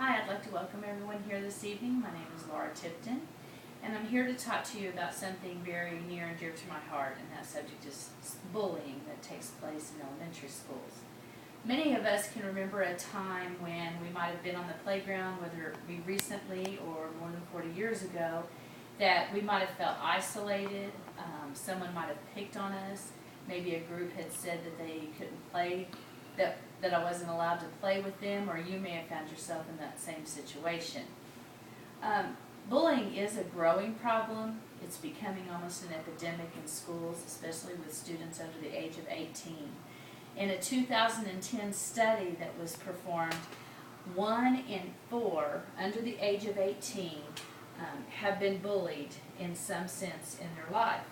Hi, I'd like to welcome everyone here this evening. My name is Laura Tipton, and I'm here to talk to you about something very near and dear to my heart, and that subject is bullying that takes place in elementary schools. Many of us can remember a time when we might have been on the playground, whether it be recently or more than 40 years ago, that we might have felt isolated. Someone might have picked on us. Maybe a group had said that they couldn't play, that I wasn't allowed to play with them, or you may have found yourself in that same situation. Bullying is a growing problem. It's becoming almost an epidemic in schools, especially with students under the age of 18. In a 2010 study that was performed, 1 in 4 under the age of 18 have been bullied in some sense in their life.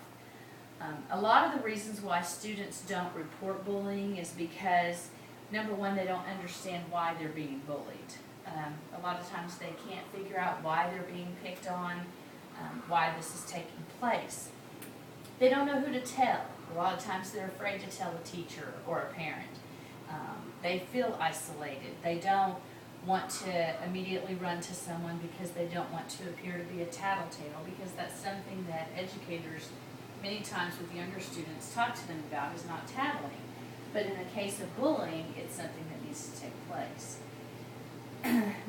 A lot of the reasons why students don't report bullying is because, number one, they don't understand why they're being bullied. A lot of times they can't figure out why they're being picked on, why this is taking place. They don't know who to tell. A lot of times they're afraid to tell a teacher or a parent. They feel isolated. They don't want to immediately run to someone because they don't want to appear to be a tattletale, because that's something that educators many times with younger students talk to them about, is not tattling. But in the case of bullying, it's something that needs to take place.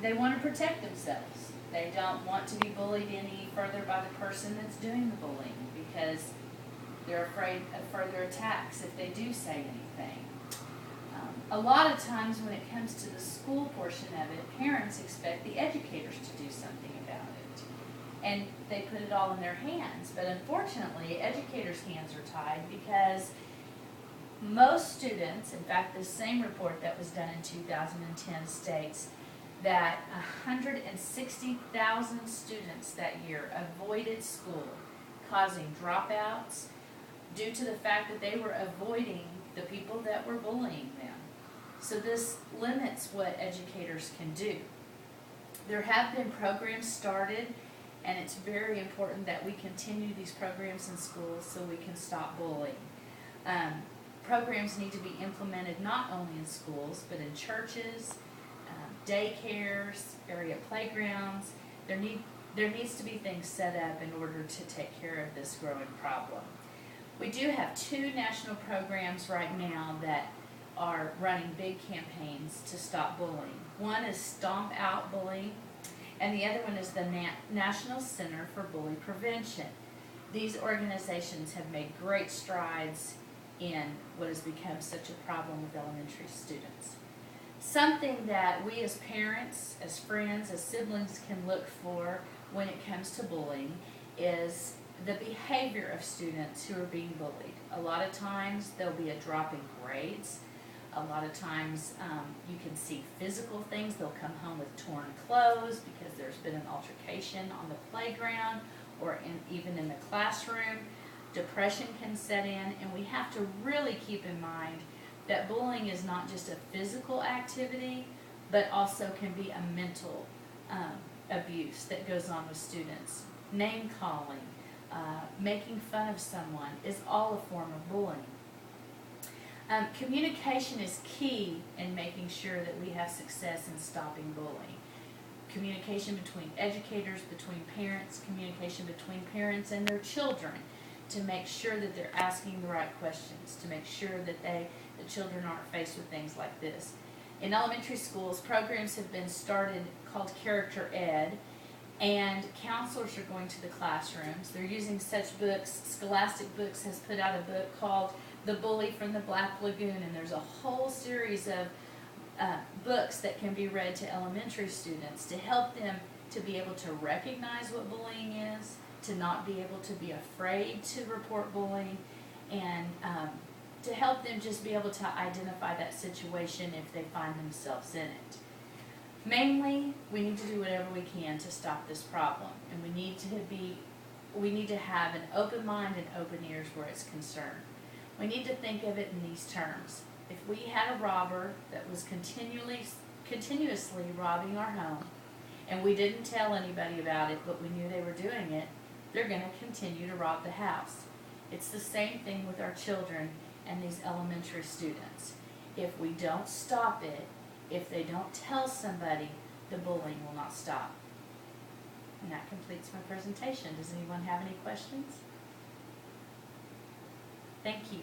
They want to protect themselves. They don't want to be bullied any further by the person that's doing the bullying, because they're afraid of further attacks if they do say anything. A lot of times when it comes to the school portion of it, parents expect the educators to do something about it. And they put it all in their hands. But unfortunately, educators' hands are tied, because most students, in fact, the same report that was done in 2010 states that 160,000 students that year avoided school, causing dropouts due to the fact that they were avoiding the people that were bullying them. So this limits what educators can do. There have been programs started, and it's very important that we continue these programs in schools so we can stop bullying. Programs need to be implemented not only in schools, but in churches, daycares, area playgrounds. There needs to be things set up in order to take care of this growing problem. We do have 2 national programs right now that are running big campaigns to stop bullying. One is Stomp Out Bullying, and the other one is the National Center for Bully Prevention. These organizations have made great strides in what has become such a problem with elementary students. Something that we as parents, as friends, as siblings can look for when it comes to bullying is the behavior of students who are being bullied. A lot of times there'll be a drop in grades. A lot of times you can see physical things. They'll come home with torn clothes because there's been an altercation on the playground or even in the classroom. Depression can set in, and we have to really keep in mind that bullying is not just a physical activity, but also can be a mental abuse that goes on with students. Name calling, making fun of someone is all a form of bullying. Communication is key in making sure that we have success in stopping bullying. Communication between educators, between parents, communication between parents and their children, to make sure that they're asking the right questions, to make sure that the children aren't faced with things like this. In elementary schools, programs have been started called Character Ed, and counselors are going to the classrooms. They're using such books. Scholastic Books has put out a book called The Bully from the Black Lagoon, and there's a whole series of books that can be read to elementary students to help them to be able to recognize what bullying is, to not be able to be afraid to report bullying, and to help them just be able to identify that situation if they find themselves in it. Mainly, we need to do whatever we can to stop this problem, and we need to have an open mind and open ears where it's concerned. We need to think of it in these terms. If we had a robber that was continuously robbing our home, and we didn't tell anybody about it, but we knew they were doing it, they're going to continue to rob the house. It's the same thing with our children and these elementary students. If we don't stop it, if they don't tell somebody, the bullying will not stop. And that completes my presentation. Does anyone have any questions? Thank you.